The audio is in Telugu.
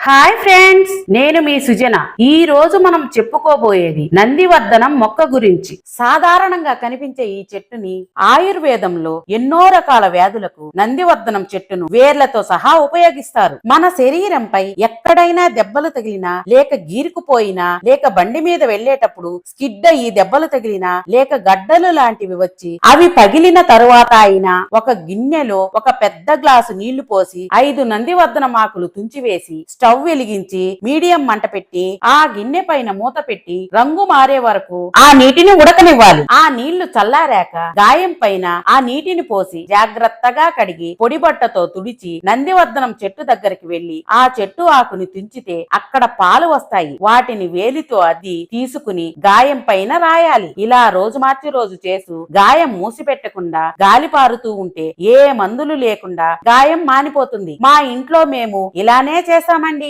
హాయ్ ఫ్రెండ్స్, నేను మీ సుజన. ఈ రోజు మనం చెప్పుకోబోయేది నందివర్ధనం మొక్క గురించి. సాధారణంగా కనిపించే ఈ చెట్టుని ఆయుర్వేదంలో ఎన్నో రకాల వ్యాధులకు నందివర్ధనం చెట్టును వేర్లతో సహా ఉపయోగిస్తారు. మన శరీరంపై ఎక్కడైనా దెబ్బలు తగిలినా, లేక గీరుకుపోయినా, లేక బండి మీద వెళ్లేటప్పుడు స్కిడ్ అయ్యి దెబ్బలు తగిలినా, లేక గడ్డలు లాంటివి వచ్చి అవి పగిలిన తరువాత అయినా ఒక గిన్నెలో ఒక పెద్ద గ్లాసు నీళ్లు పోసి 5 నందివర్ధనం ఆకులు తుంచివేసి స్టవ్ వెలిగించి మీడియం మంట పెట్టి ఆ గిన్నె పైన మూత పెట్టి రంగు మారే వరకు ఆ నీటిని ఉడకనివ్వాలి. ఆ నీళ్లు చల్లారాక గాయం పైన ఆ నీటిని పోసి జాగ్రత్తగా కడిగి పొడి బట్టతో తుడిచి నందివర్ధనం చెట్టు దగ్గరికి వెళ్లి ఆ చెట్టు ఆకుని తుంచితే అక్కడ పాలు వస్తాయి. వాటిని వేలితో అద్ది తీసుకుని గాయం పైన రాయాలి. ఇలా రోజు మార్చి రోజు చేసు గాయం మూసిపెట్టకుండా గాలి పారుతూ ఉంటే ఏ మందులు లేకుండా గాయం మానిపోతుంది. మా ఇంట్లో మేము ఇలానే చేశామండి.